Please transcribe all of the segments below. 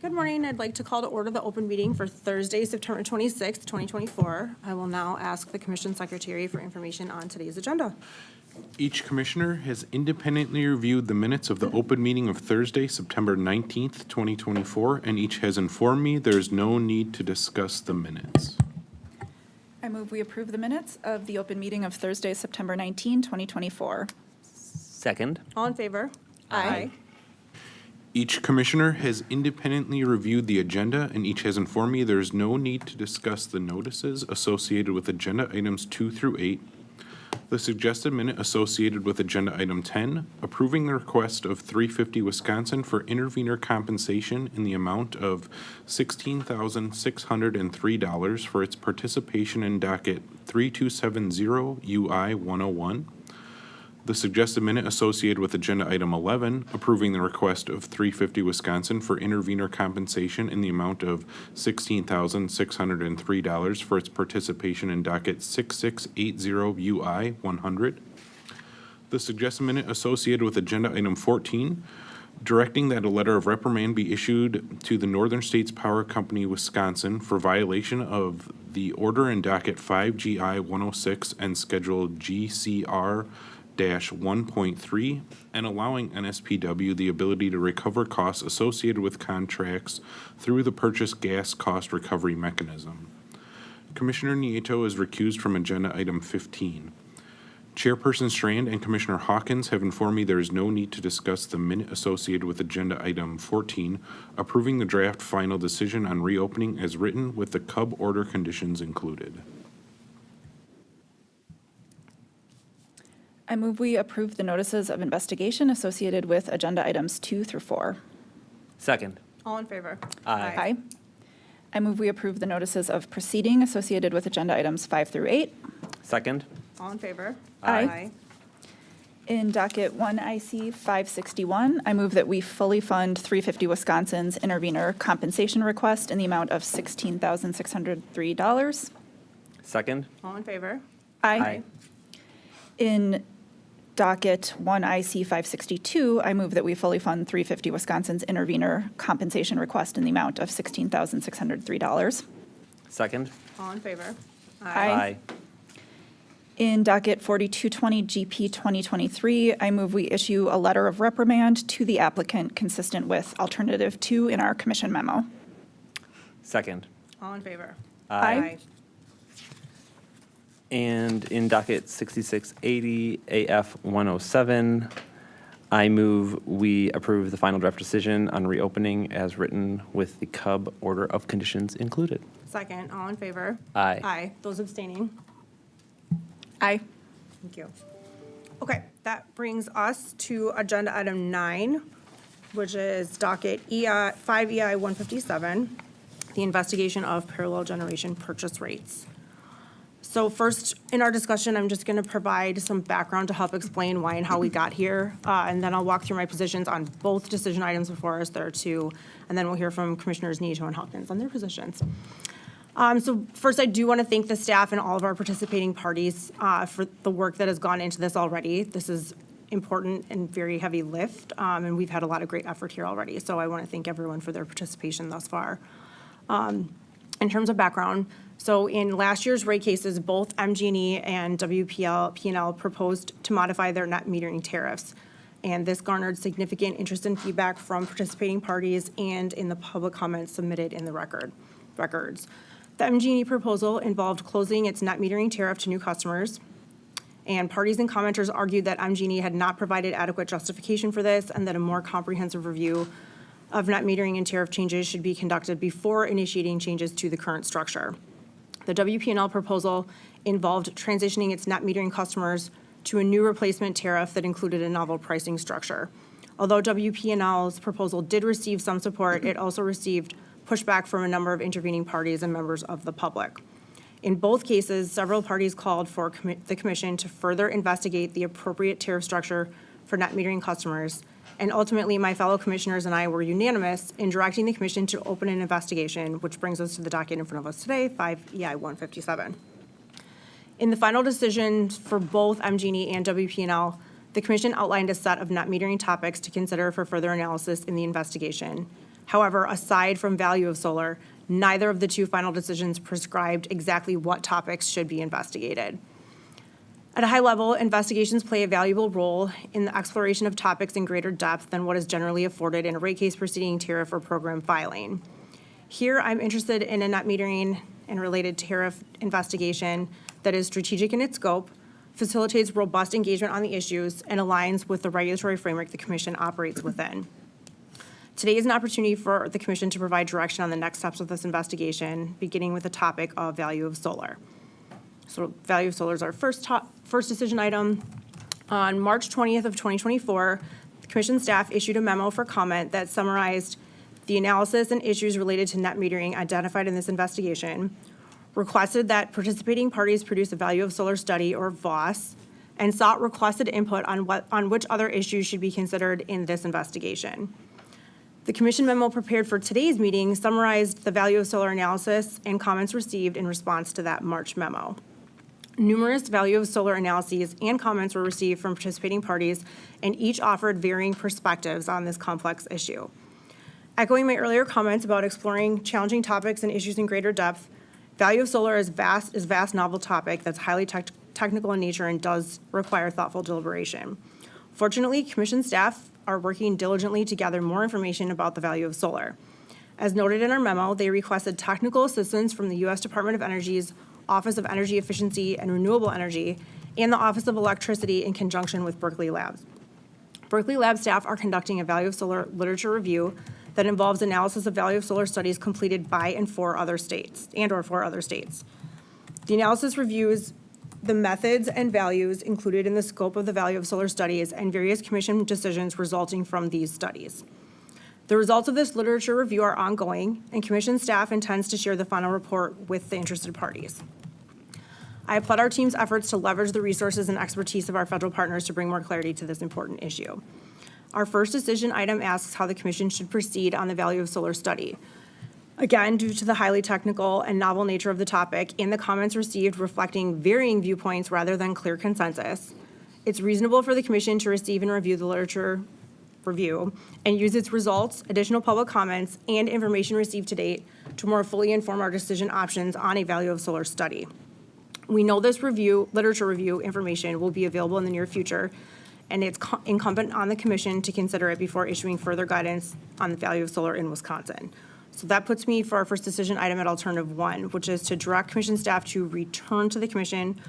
Good morning. I'd like to call to order the open meeting for Thursday, September 26th, 2024. I will now ask the Commission Secretary for information on today's agenda. Each commissioner has independently reviewed the minutes of the open meeting of Thursday, September 19th, 2024, and each has informed me there is no need to discuss the minutes. I move we approve the minutes of the open meeting of Thursday, September 19, 2024. Second. All in favor? Aye. Each commissioner has independently reviewed the agenda, and each has informed me there is no need to discuss the notices associated with agenda items 2 through 8. The suggested minute associated with agenda item 10, approving the request of 350 Wisconsin for intervenor compensation in the amount of $16,603 for its participation in docket 3270 UI 101. The suggested minute associated with agenda item 11, approving the request of 350 Wisconsin for intervenor compensation in the amount of $16,603 for its participation in docket 6680 UI 100. The suggested minute associated with agenda item 14, directing that a letter of reprimand be issued to the Northern States Power Company, Wisconsin for violation of the order in docket 5GI 106 and schedule GCR 1.3 and allowing NSPW the ability to recover costs associated with contracts through the purchase gas cost recovery mechanism. Commissioner Nieto is recused from agenda item 15. Chairperson Strand and Commissioner Hawkins have informed me there is no need to discuss the minute associated with agenda item 14, approving the draft final decision on reopening as written with the CUB order conditions included. I move we approve the notices of investigation associated with agenda items 2 through 4. Second. All in favor? Aye. I move we approve the notices of proceeding associated with agenda items 5 through 8. Second. All in favor? Aye. In docket 1 IC 561, I move that we fully fund 350 Wisconsin's intervenor compensation request in the amount of $16,603. Second. All in favor? Aye. In docket 1 IC 562, I move that we fully fund 350 Wisconsin's intervenor compensation request in the amount of $16,603. Second. All in favor? Aye. In docket 4220 GP 2023, I move we issue a letter of reprimand to the applicant consistent with alternative 2 in our commission memo. Second. All in favor? Aye. And in docket 6680 AF 107, I move we approve the final draft decision on reopening as written with the CUB order of conditions included. Second. All in favor? Aye. Aye. Those abstaining? Aye. Thank you. Okay, that brings us to agenda item 9, which is docket 5 EI 157, the investigation of parallel generation purchase rates. So first, in our discussion, I'm just going to provide some background to help explain why and how we got here, and then I'll walk through my positions on both decision items before us. There are 2, and then we'll hear from Commissioners Nieto and Hawkins on their positions. So first, I do want to thank the staff and all of our participating parties for the work that has gone into this already. This is important and very heavy lift, and we've had a lot of great effort here already. So I want to thank everyone for their participation thus far. In terms of background, so in last year's rate cases, both MG&E and WPL proposed to modify their net metering tariffs. And this garnered significant interest and feedback from participating parties and in the public comments submitted in the records. The MG&E proposal involved closing its net metering tariff to new customers. And parties and commenters argued that MG&E had not provided adequate justification for this and that a more comprehensive review of net metering and tariff changes should be conducted before initiating changes to the current structure. The WPL proposal involved transitioning its net metering customers to a new replacement tariff that included a novel pricing structure. Although WPL's proposal did receive some support, it also received pushback from a number of intervening parties and members of the public. In both cases, several parties called for the Commission to further investigate the appropriate tariff structure for net metering customers. And ultimately, my fellow commissioners and I were unanimous in directing the Commission to open an investigation, which brings us to the docket in front of us today, 5 EI 157. In the final decision for both MG&E and WPL, the Commission outlined a set of net metering topics to consider for further analysis in the investigation. However, aside from value of solar, neither of the two final decisions prescribed exactly what topics should be investigated. At a high level, investigations play a valuable role in the exploration of topics in greater depth than what is generally afforded in a rate case proceeding, tariff, or program filing. Here, I'm interested in a net metering and related tariff investigation that is strategic in its scope, facilitates robust engagement on the issues, and aligns with the regulatory framework the Commission operates within. Today is an opportunity for the Commission to provide direction on the next steps of this investigation, beginning with the topic of value of solar. So value of solar is our first decision item. On March 20th of 2024, the Commission staff issued a memo for comment that summarized the analysis and issues related to net metering identified in this investigation, requested that participating parties produce a value of solar study, or VOS, and sought requested input on which other issues should be considered in this investigation. The Commission memo prepared for today's meeting summarized the value of solar analysis and comments received in response to that March memo. Numerous value of solar analyses and comments were received from participating parties, and each offered varying perspectives on this complex issue. Echoing my earlier comments about exploring challenging topics and issues in greater depth, value of solar is a vast novel topic that's highly technical in nature and does require thoughtful deliberation. Fortunately, Commission staff are working diligently to gather more information about the value of solar. As noted in our memo, they requested technical assistance from the U.S. Department of Energy's Office of Energy Efficiency and Renewable Energy and the Office of Electricity in conjunction with Berkeley Labs. Berkeley Lab staff are conducting a value of solar literature review that involves analysis of value of solar studies completed by and for other states. The analysis reviews the methods and values included in the scope of the value of solar studies and various Commission decisions resulting from these studies. The results of this literature review are ongoing, and Commission staff intends to share the final report with the interested parties. I applaud our team's efforts to leverage the resources and expertise of our federal partners to bring more clarity to this important issue. Our first decision item asks how the Commission should proceed on the value of solar study. Again, due to the highly technical and novel nature of the topic and the comments received reflecting varying viewpoints rather than clear consensus, it's reasonable for the Commission to receive and review the literature review and use its results, additional public comments, and information received to date to more fully inform our decision options on a value of solar study. We know this literature review information will be available in the near future, and it's incumbent on the Commission to consider it before issuing further guidance on the value of solar in Wisconsin. So that puts me for our first decision item at alternative 1, which is to direct Commission staff to return to the Commission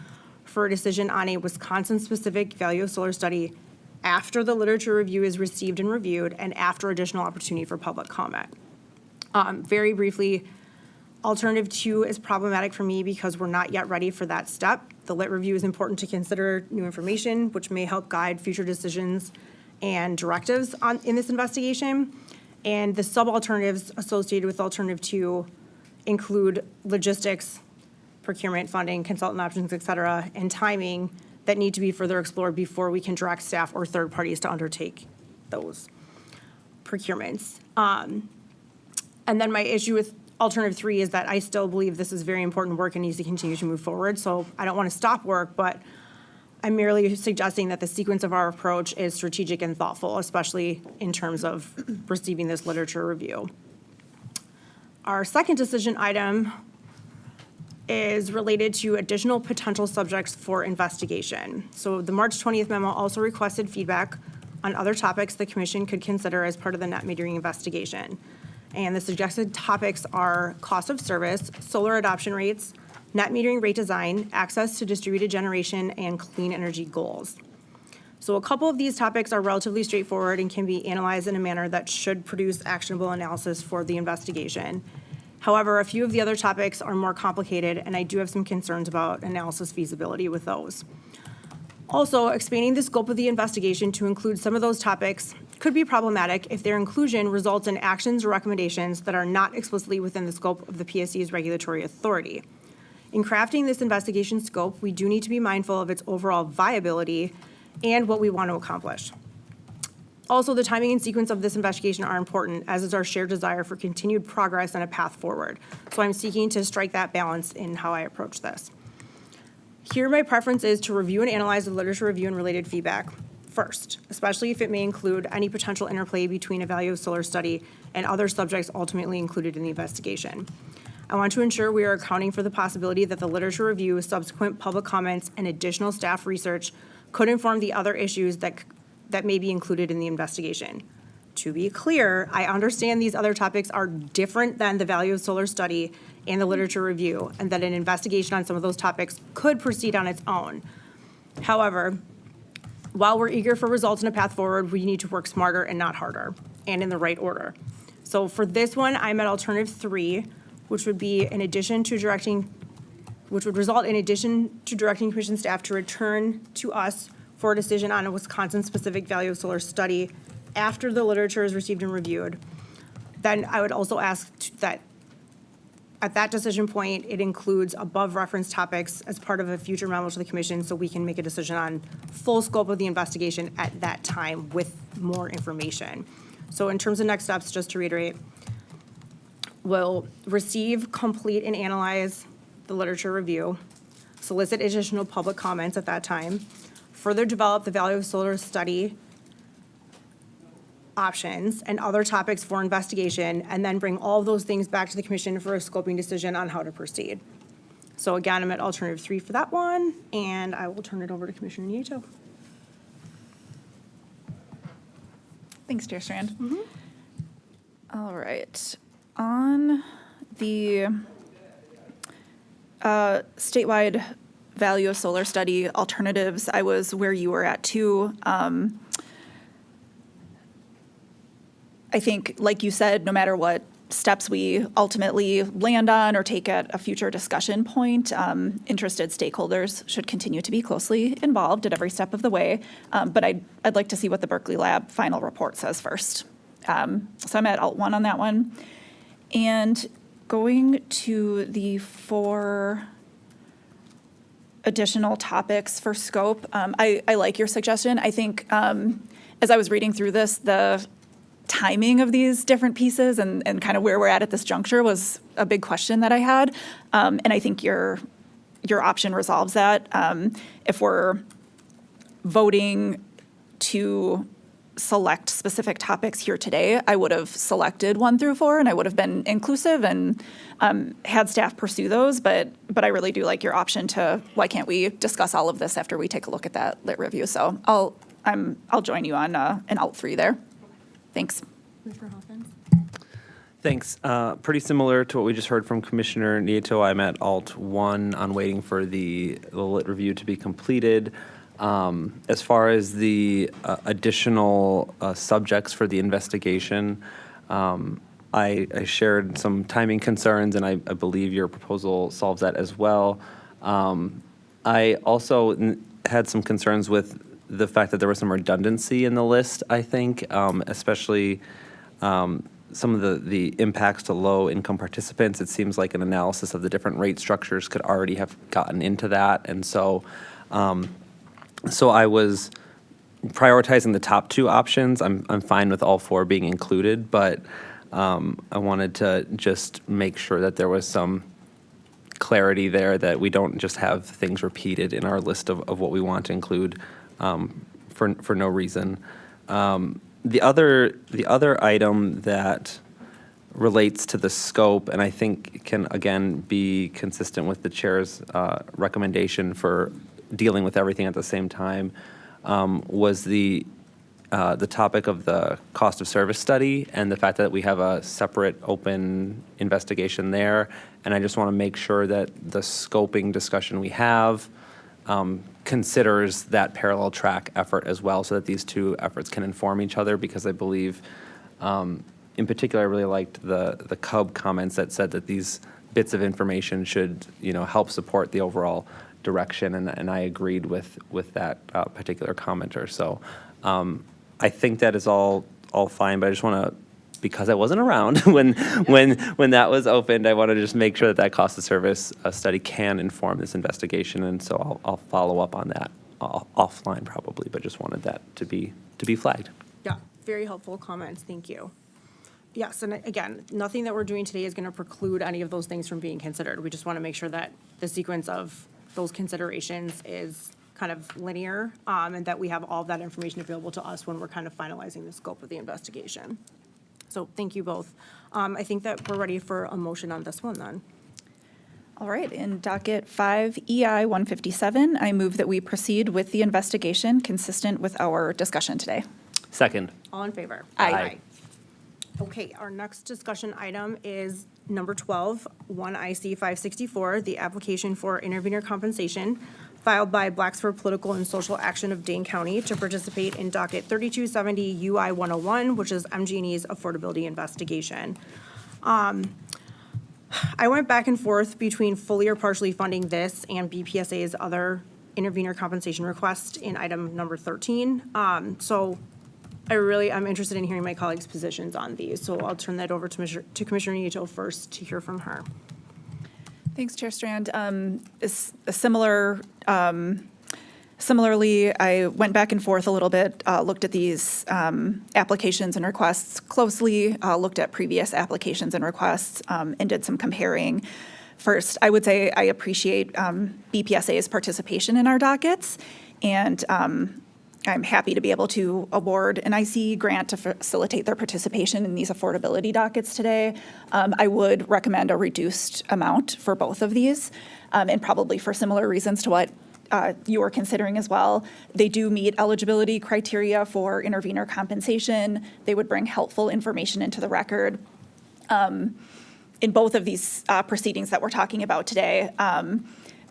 for a decision on a Wisconsin-specific value of solar study after the literature review is received and reviewed and after additional opportunity for public comment. Very briefly, alternative 2 is problematic for me because we're not yet ready for that step. The lit review is important to consider new information, which may help guide future decisions and directives in this investigation. And the sub-alternatives associated with alternative 2 include logistics, procurement, funding, consultant options, et cetera, and timing that need to be further explored before we can direct staff or third parties to undertake those procurements. And then my issue with alternative 3 is that I still believe this is very important work and needs to continue to move forward. So I don't want to stop work, but I'm merely suggesting that the sequence of our approach is strategic and thoughtful, especially in terms of receiving this literature review. Our second decision item is related to additional potential subjects for investigation. So the March 20th memo also requested feedback on other topics the Commission could consider as part of the net metering investigation. And the suggested topics are cost of service, solar adoption rates, net metering rate design, access to distributed generation, and clean energy goals. So a couple of these topics are relatively straightforward and can be analyzed in a manner that should produce actionable analysis for the investigation. However, a few of the other topics are more complicated, and I do have some concerns about analysis feasibility with those. Also, expanding the scope of the investigation to include some of those topics could be problematic if their inclusion results in actions or recommendations that are not explicitly within the scope of the PSC's regulatory authority. In crafting this investigation scope, we do need to be mindful of its overall viability and what we want to accomplish. Also, the timing and sequence of this investigation are important, as is our shared desire for continued progress and a path forward. So I'm seeking to strike that balance in how I approach this. Here, my preference is to review and analyze the literature review and related feedback, first, especially if it may include any potential interplay between a value of solar study and other subjects ultimately included in the investigation. I want to ensure we are accounting for the possibility that the literature review, subsequent public comments, and additional staff research could inform the other issues that may be included in the investigation. To be clear, I understand these other topics are different than the value of solar study and the literature review, and that an investigation on some of those topics could proceed on its own. However, while we're eager for results and a path forward, we need to work smarter and not harder, and in the right order. So for this one, I'm at alternative 3, which would be in addition to directing, which would result in addition to directing commission staff to return to us for a decision on a Wisconsin-specific value of solar study after the literature is received and reviewed. Then I would also ask that at that decision point, it includes above referenced topics as part of a future memo to the commission so we can make a decision on full scope of the investigation at that time with more information. So in terms of next steps, just to reiterate, we'll receive, complete, and analyze the literature review, solicit additional public comments at that time, further develop the value of solar study options and other topics for investigation, and then bring all of those things back to the commission for a scoping decision on how to proceed. So again, I'm at alternative 3 for that one, and I will turn it over to Commissioner Nieto. Thanks, Chair Strand. All right. On the statewide value of solar study alternatives, I was where you were at too. I think, like you said, no matter what steps we ultimately land on or take at a future discussion point, interested stakeholders should continue to be closely involved at every step of the way. But I'd like to see what the Berkeley Lab final report says first. So I'm at Alt 1 on that one. And going to the 4 additional topics for scope, I like your suggestion. I think as I was reading through this, the timing of these different pieces and kind of where we're at this juncture was a big question that I had. And I think your option resolves that. If we're voting to select specific topics here today, I would have selected 1 through 4 and I would have been inclusive and had staff pursue those. But I really do like your option to, why can't we discuss all of this after we take a look at that lit review? So I'll join you on an Alt 3 there. Thanks. Commissioner Hoffman? Thanks. Pretty similar to what we just heard from Commissioner Nieto. I'm at Alt 1 on waiting for the lit review to be completed. As far as the additional subjects for the investigation, I shared some timing concerns, and I believe your proposal solves that as well. I also had some concerns with the fact that there was some redundancy in the list, I think, especially some of the impacts to low-income participants. It seems like an analysis of the different rate structures could already have gotten into that. And so I was prioritizing the top 2 options. I'm fine with all 4 being included, but I wanted to just make sure that there was some clarity there, that we don't just have things repeated in our list of what we want to include for no reason. The other item that relates to the scope, and I think can again be consistent with the chair's recommendation for dealing with everything at the same time, was the topic of the cost of service study and the fact that we have a separate open investigation there. And I just want to make sure that the scoping discussion we have considers that parallel track effort as well, so that these 2 efforts can inform each other, because I believe, in particular, I really liked the CUB comments that said that these bits of information should, help support the overall direction, and I agreed with that particular commenter. So I think that is all fine, but I just want to, because I wasn't around when that was opened, I want to just make sure that cost of service study can inform this investigation, and so I'll follow up on that offline probably, but just wanted that to be flagged. Yeah, very helpful comments. Thank you. Yes, and again, nothing that we're doing today is going to preclude any of those things from being considered. We just want to make sure that the sequence of those considerations is kind of linear, and that we have all of that information available to us when we're kind of finalizing the scope of the investigation. So thank you both. I think that we're ready for a motion on this one then. All right, in docket 5 EI 157, I move that we proceed with the investigation consistent with our discussion today. Second. All in favor? Aye. Okay, our next discussion item is number 12, 1 IC 564, the application for intervenor compensation filed by Blacks for Political and Social Action of Dane County to participate in docket 3270 UI 101, which is MG&E's affordability investigation. I went back and forth between fully or partially funding this and BPSA's other intervenor compensation request in item number 13. So I'm interested in hearing my colleagues' positions on these. So I'll turn that over to Commissioner Nieto first to hear from her. Thanks, Chair Strand. Similarly, I went back and forth a little bit, looked at these applications and requests closely, looked at previous applications and requests, and did some comparing. First, I would say I appreciate BPSA's participation in our dockets, and I'm happy to be able to award an IC grant to facilitate their participation in these affordability dockets today. I would recommend a reduced amount for both of these, and probably for similar reasons to what you are considering as well. They do meet eligibility criteria for intervenor compensation. They would bring helpful information into the record in both of these proceedings that we're talking about today.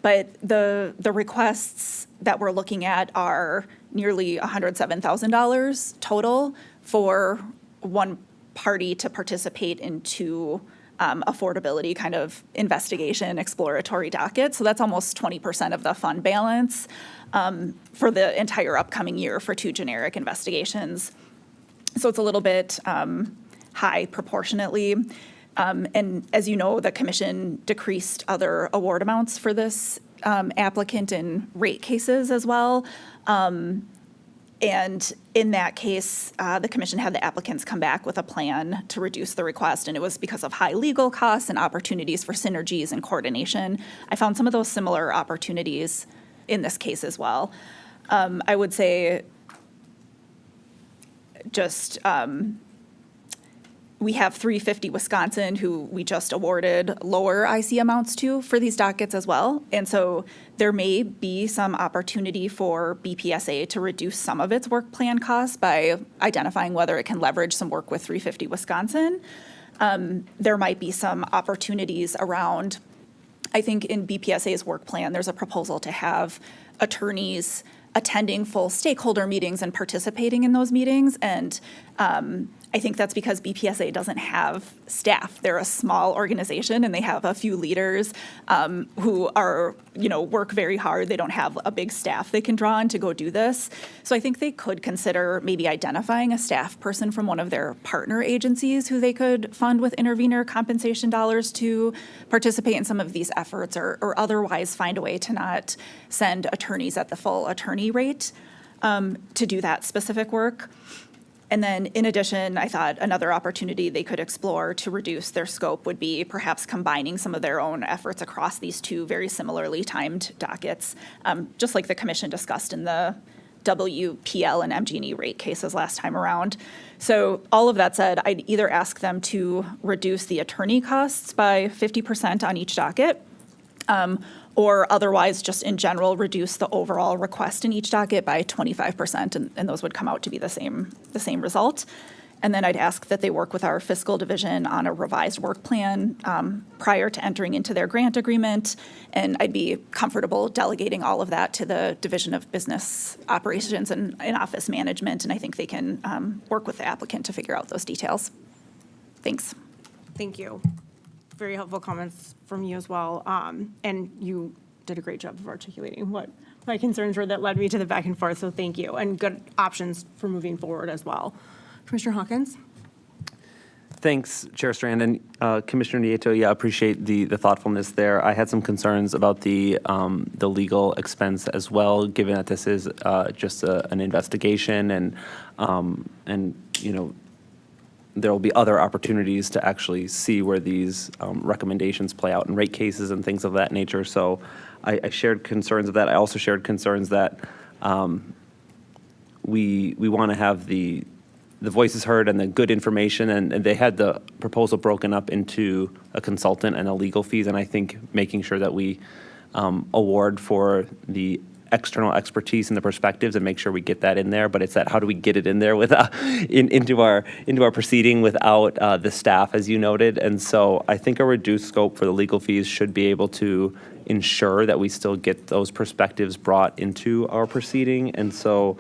But the requests that we're looking at are nearly $107,000 total for one party to participate in two affordability kind of investigation exploratory docket. So that's almost 20% of the fund balance for the entire upcoming year for two generic investigations. So it's a little bit high proportionately. And as you know, the commission decreased other award amounts for this applicant in rate cases as well. And in that case, the commission had the applicants come back with a plan to reduce the request, and it was because of high legal costs and opportunities for synergies and coordination. I found some of those similar opportunities in this case as well. I would say just we have 350 Wisconsin who we just awarded lower IC amounts to for these dockets as well. And so there may be some opportunity for BPSA to reduce some of its work plan costs by identifying whether it can leverage some work with 350 Wisconsin. There might be some opportunities around, I think in BPSA's work plan, there's a proposal to have attorneys attending full stakeholder meetings and participating in those meetings. And I think that's because BPSA doesn't have staff. They're a small organization and they have a few leaders who are, work very hard. They don't have a big staff they can draw on to go do this. So I think they could consider maybe identifying a staff person from one of their partner agencies who they could fund with intervenor compensation dollars to participate in some of these efforts, or otherwise find a way to not send attorneys at the full attorney rate to do that specific work. And then in addition, I thought another opportunity they could explore to reduce their scope would be perhaps combining some of their own efforts across these two very similarly timed dockets, just like the commission discussed in the WPL and MG&E rate cases last time around. So all of that said, I'd either ask them to reduce the attorney costs by 50% on each docket, or otherwise just in general reduce the overall request in each docket by 25%, and those would come out to be the same result. And then I'd ask that they work with our fiscal division on a revised work plan prior to entering into their grant agreement, and I'd be comfortable delegating all of that to the Division of Business Operations and Office Management, and I think they can work with the applicant to figure out those details. Thanks. Thank you. Very helpful comments from you as well. And you did a great job of articulating what my concerns were that led me to the back and forth, so thank you. And good options for moving forward as well. Commissioner Hawkins? Thanks, Chair Strand, and Commissioner Nieto. Yeah, appreciate the thoughtfulness there. I had some concerns about the legal expense as well, given that this is just an investigation, and there will be other opportunities to actually see where these recommendations play out in rate cases and things of that nature. So I shared concerns of that. I also shared concerns that we want to have the voices heard and the good information, and they had the proposal broken up into a consultant and a legal fees, and I think making sure that we award for the external expertise and the perspectives and make sure we get that in there, but it's that how do we get it in there without into our proceeding without the staff, as you noted. And so I think a reduced scope for the legal fees should be able to ensure that we still get those perspectives brought into our proceeding. And so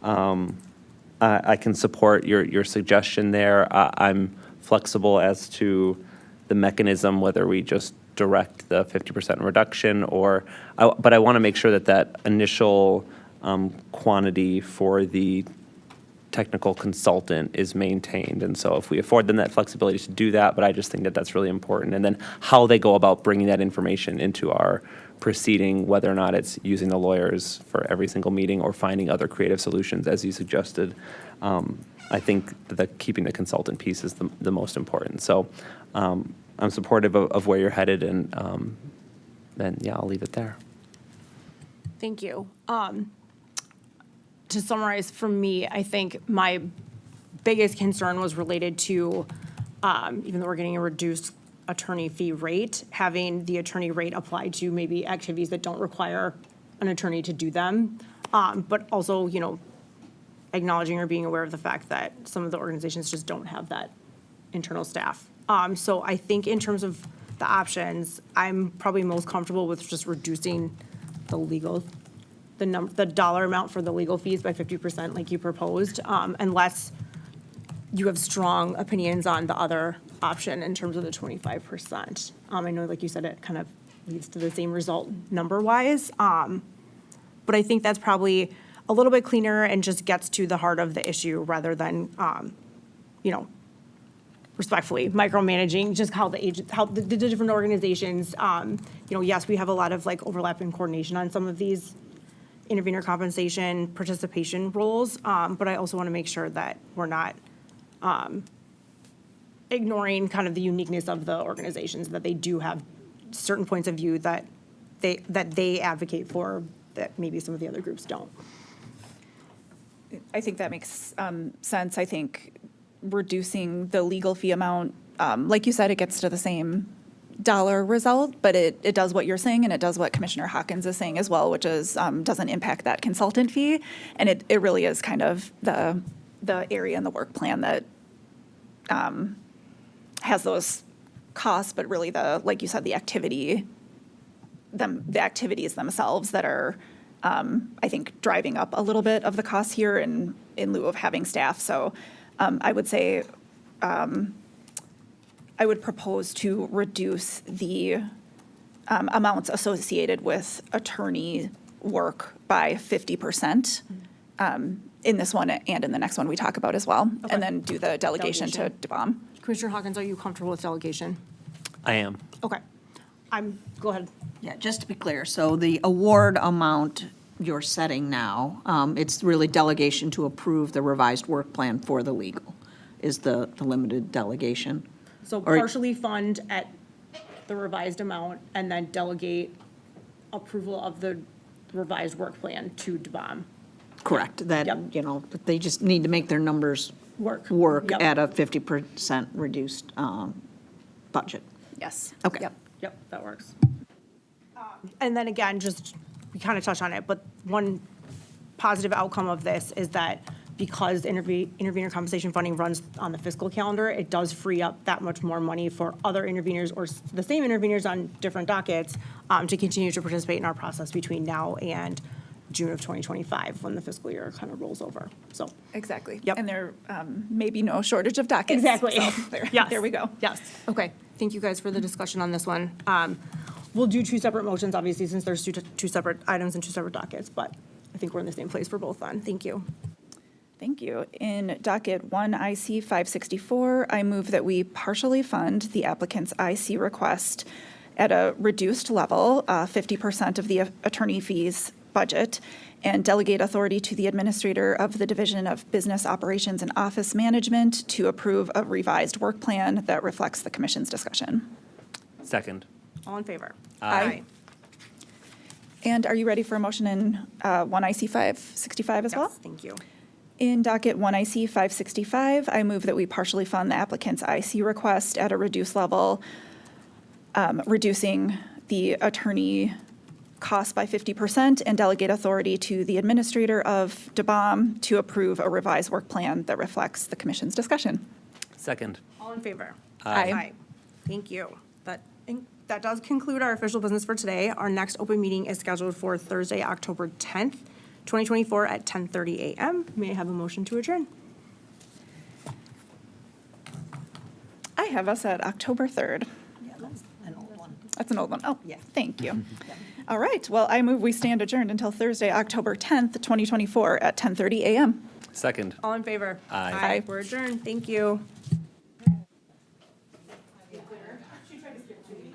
I can support your suggestion there. I'm flexible as to the mechanism, whether we just direct the 50% reduction but I want to make sure that that initial quantity for the technical consultant is maintained. And so if we afford them that flexibility to do that, but I just think that that's really important. And then how they go about bringing that information into our proceeding, whether or not it's using the lawyers for every single meeting or finding other creative solutions, as you suggested. I think that keeping the consultant piece is the most important. So I'm supportive of where you're headed, and then, yeah, I'll leave it there. Thank you. To summarize, for me, I think my biggest concern was related to, even though we're getting a reduced attorney fee rate, having the attorney rate applied to maybe activities that don't require an attorney to do them, but also, acknowledging or being aware of the fact that some of the organizations just don't have that internal staff. So I think in terms of the options, I'm probably most comfortable with just reducing the dollar amount for the legal fees by 50% like you proposed, unless you have strong opinions on the other option in terms of the 25%. I know, like you said, it kind of leads to the same result number-wise, but I think that's probably a little bit cleaner and just gets to the heart of the issue rather than, respectfully, micromanaging just how the different organizations, yes, we have a lot of like overlap and coordination on some of these intervenor compensation participation roles, but I also want to make sure that we're not ignoring kind of the uniqueness of the organizations, that they do have certain points of view that they advocate for that maybe some of the other groups don't. I think that makes sense. I think reducing the legal fee amount, like you said, it gets to the same dollar result, but it does what you're saying, and it does what Commissioner Hawkins is saying as well, which is doesn't impact that consultant fee. And it really is kind of the area in the work plan that has those costs, but really like you said, the activities themselves that are, I think, driving up a little bit of the costs here in lieu of having staff. So I would say I would propose to reduce the amounts associated with attorney work by 50% in this one and in the next one we talk about as well, Okay. and then do the delegation to DeBaum. Commissioner Hawkins, are you comfortable with delegation? I am. Okay. Go ahead. Yeah, just to be clear, so the award amount you're setting now, it's really delegation to approve the revised work plan for the legal, is the limited delegation. So Or- partially fund at the revised amount and then delegate approval of the revised work plan to DeBaum. Correct, that, Yep. they just need to make their numbers Work. work Yep. at a 50% reduced budget. Yes. Okay. Yep. Yep, that works. And then again, we kind of touched on it, but one positive outcome of this is that because intervenor compensation funding runs on the fiscal calendar, it does free up that much more money for other intervenors or the same intervenors on different dockets to continue to participate in our process between now and June of 2025, when the fiscal year kind of rolls over. So, Exactly. Yep. And there may be no shortage of dockets. exactly. So there we go. Yes. Okay. Thank you guys for the discussion on this one. We'll do two separate motions, obviously, since there's two separate items and two separate dockets, but I think we're in the same place for both then. Thank you. Thank you. In docket 1 IC 564, I move that we partially fund the applicant's IC request at a reduced level, 50% of the attorney fees budget, and delegate authority to the administrator of the Division of Business Operations and Office Management to approve a revised work plan that reflects the commission's discussion. Second. All in favor? Aye. And are you ready for a motion in 1 IC 565 as well? Yes, thank you. In docket 1 IC 565, I move that we partially fund the applicant's IC request at a reduced level, reducing the attorney cost by 50% and delegate authority to the administrator of DBOM to approve a revised work plan that reflects the commission's discussion. Second. All in favor? Aye. Thank you. That does conclude our official business for today. Our next open meeting is scheduled for Thursday, October 10th, 2024 at 10:30 a.m. May I have a motion to adjourn? I have us at October 3rd. Yeah, that's an old one. That's an old one. Oh, Yeah. thank you. All right, well, I move we stand adjourned until Thursday, October 10th, 2024 at 10:30 a.m. Second. All in favor? Aye. Aye. We're adjourned. Thank you.